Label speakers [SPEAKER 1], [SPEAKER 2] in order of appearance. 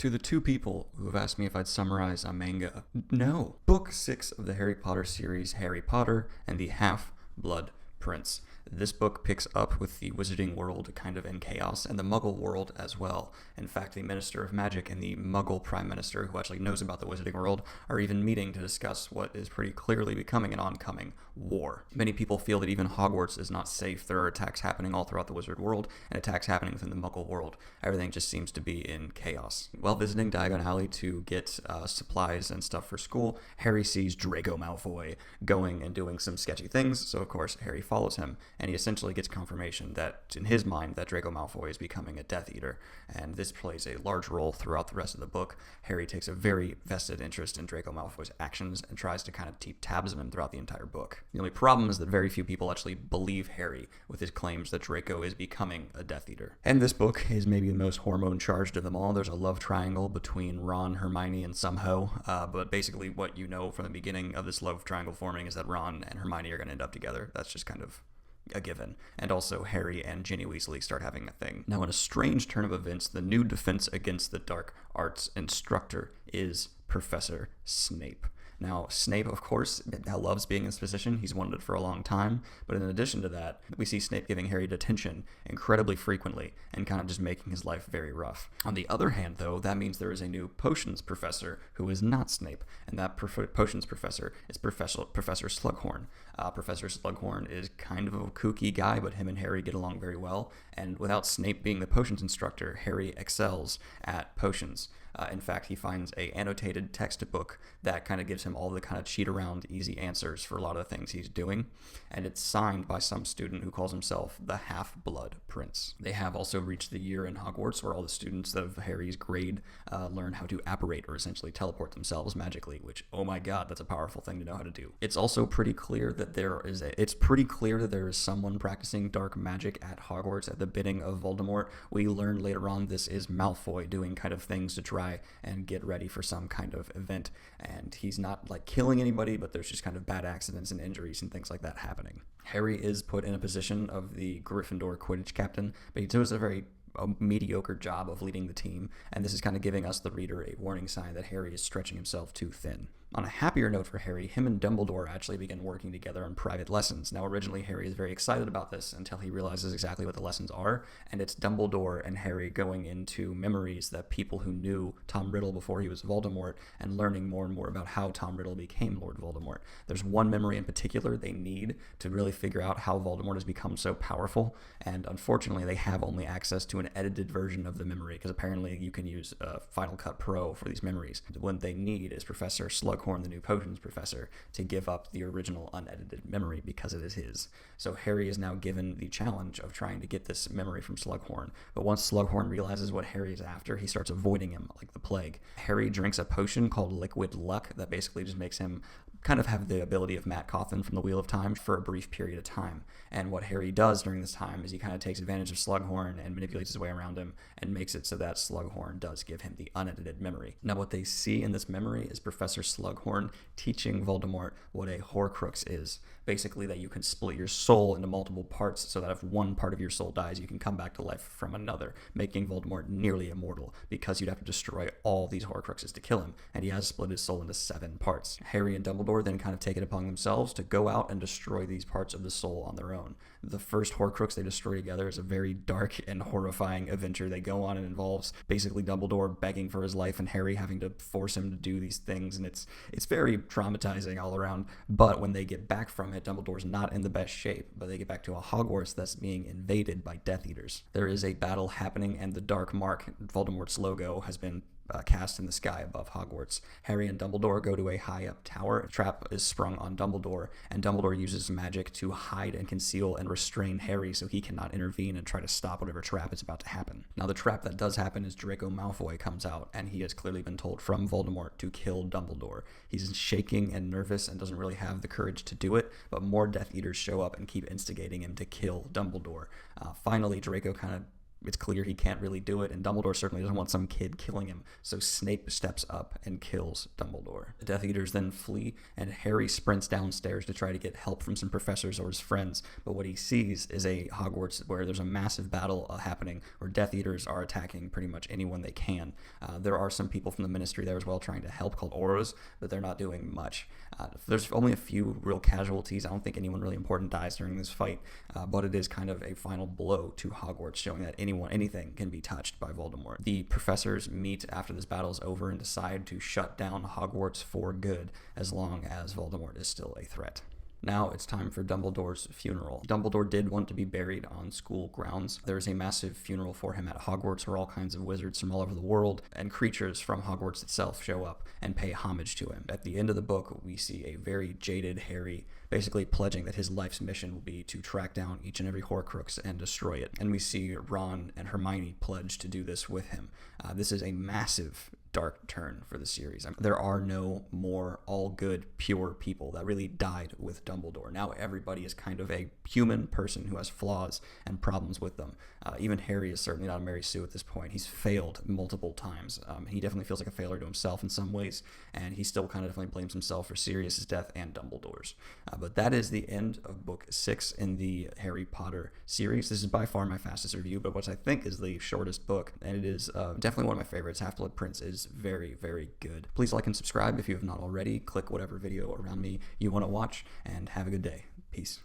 [SPEAKER 1] To the two people who have asked me if I'd summarize a manga, no. Book 6 of the Harry Potter series, Harry Potter and the Half-Blood Prince. This book picks up with the wizarding world kind of in chaos, and the Muggle world as well. In fact, the Minister of Magic and the Muggle Prime Minister, who actually knows about the wizarding world, are even meeting to discuss what is pretty clearly becoming an oncoming war. Many people feel that even Hogwarts is not safe. There are attacks happening all throughout the wizard world, and attacks happening within the Muggle world. Everything just seems to be in chaos. While visiting Diagon Alley to get supplies and stuff for school, Harry sees Draco Malfoy going and doing some sketchy things, so of course Harry follows him, and he essentially gets confirmation that, in his mind, that Draco Malfoy is becoming a Death Eater, and this plays a large role throughout the rest of the book. Harry takes a very vested interest in Draco Malfoy's actions and tries to kind of keep tabs on him throughout the entire book. The only problem is that very few people actually believe Harry with his claims that Draco is becoming a Death Eater. And this book is maybe the most hormone-charged of them all. There's a love triangle between Ron, Hermione, and Sumho, but basically what you know from the beginning of this love triangle forming is that Ron and Hermione are going to end up together. That's just kind of a given. And also Harry and Ginny Weasley start having a thing. Now, in a strange turn of events, the new Defense Against the Dark Arts instructor is Professor Snape. Now, Snape, of course, loves being in this position. He's wanted it for a long time. But in addition to that, we see Snape giving Harry detention incredibly frequently and kind of just making his life very rough. On the other hand, though, that means there is a new potions professor who is not Snape. And that potions professor is Professor Slughorn. Professor Slughorn is kind of a kooky guy, but him and Harry get along very well. And without Snape being the potions instructor, Harry excels at potions. In fact, he finds a annotated textbook that kind of gives him all the kind of cheat around easy answers for a lot of the things he's doing, and it's signed by some student who calls himself the Half-Blood Prince. They have also reached the year in Hogwarts where all the students of Harry's grade learn how to apparate, or essentially teleport themselves magically, which, oh my god, that's a powerful thing to know how to do. It's also pretty clear that there is someone practicing dark magic at Hogwarts at the bidding of Voldemort. We learn later on this is Malfoy doing kind of things to try and get ready for some kind of event, and he's not like killing anybody, but there's just kind of bad accidents and injuries and things like that happening. Harry is put in a position of the Gryffindor Quidditch captain, but he does a mediocre job of leading the team, and this is kind of giving us, the reader, a warning sign that Harry is stretching himself too thin. On a happier note for Harry, him and Dumbledore actually begin working together on private lessons. Now, originally, Harry is very excited about this until he realizes exactly what the lessons are, and it's Dumbledore and Harry going into memories that people who knew Tom Riddle before he was Voldemort and learning more and more about how Tom Riddle became Lord Voldemort. There's one memory in particular they need to really figure out how Voldemort has become so powerful, and unfortunately, they have only access to an edited version of the memory, because apparently you can use Final Cut Pro for these memories. What they need is Professor Slughorn, the new potions professor, to give up the original unedited memory because it is his. So Harry is now given the challenge of trying to get this memory from Slughorn, but once Slughorn realizes what Harry is after, he starts avoiding him like the plague. Harry drinks a potion called Liquid Luck that basically just makes him kind of have the ability of Matt Cawthon from the Wheel of Time for a brief period of time. And what Harry does during this time is he kind of takes advantage of Slughorn and manipulates his way around him and makes it so that Slughorn does give him the unedited memory. Now, what they see in this memory is Professor Slughorn teaching Voldemort what a Horcrux is. Basically, that you can split your soul into multiple parts so that if one part of your soul dies, you can come back to life from another, making Voldemort nearly immortal, because you'd have to destroy all these Horcruxes to kill him, and he has split his soul into 7 parts. Harry and Dumbledore then kind of take it upon themselves to go out and destroy these parts of the soul on their own. The first Horcrux they destroy together is a very dark and horrifying adventure they go on, and involves basically Dumbledore begging for his life and Harry having to force him to do these things, and it's very traumatizing all around. But when they get back from it, Dumbledore's not in the best shape, but they get back to a Hogwarts that's being invaded by Death Eaters. There is a battle happening, and the Dark Mark, Voldemort's logo, has been cast in the sky above Hogwarts. Harry and Dumbledore go to a high-up tower. A trap is sprung on Dumbledore, and Dumbledore uses magic to hide and conceal and restrain Harry so he cannot intervene and try to stop whatever trap is about to happen. Now, the trap that does happen is Draco Malfoy comes out, and he has clearly been told from Voldemort to kill Dumbledore. He's shaking and nervous and doesn't really have the courage to do it, but more Death Eaters show up and keep instigating him to kill Dumbledore. Finally, Draco kind of it's clear he can't really do it, and Dumbledore certainly doesn't want some kid killing him, so Snape steps up and kills Dumbledore. The Death Eaters then flee, and Harry sprints downstairs to try to get help from some professors or his friends, but what he sees is a Hogwarts where there's a massive battle happening, where Death Eaters are attacking pretty much anyone they can. There are some people from the Ministry there as well trying to help, called Auras, but they're not doing much. There's only a few real casualties. I don't think anyone really important dies during this fight, but it is kind of a final blow to Hogwarts, showing that anything can be touched by Voldemort. The professors meet after this battle is over and decide to shut down Hogwarts for good, as long as Voldemort is still a threat. Now it's time for Dumbledore's funeral. Dumbledore did want to be buried on school grounds. There's a massive funeral for him at Hogwarts where all kinds of wizards from all over the world and creatures from Hogwarts itself show up and pay homage to him. At the end of the book, we see a very jaded Harry basically pledging that his life's mission will be to track down each and every Horcrux and destroy it. And we see Ron and Hermione pledge to do this with him. This is a massive dark turn for the series. There are no more all good, pure people that really died with Dumbledore. Now everybody is kind of a human person who has flaws and problems with them. Even Harry is certainly not a Mary Sue at this point. He's failed multiple times. He definitely feels like a failure to himself in some ways, and he still kind of definitely blames himself for Sirius's death and Dumbledore's. But that is the end of book 6 in the Harry Potter series. This is by far my fastest review, but what I think is the shortest book, and it is definitely one of my favorites. Half-Blood Prince is very, very good. Please like and subscribe if you have not already. Click whatever video around me you want to watch, and have a good day. Peace.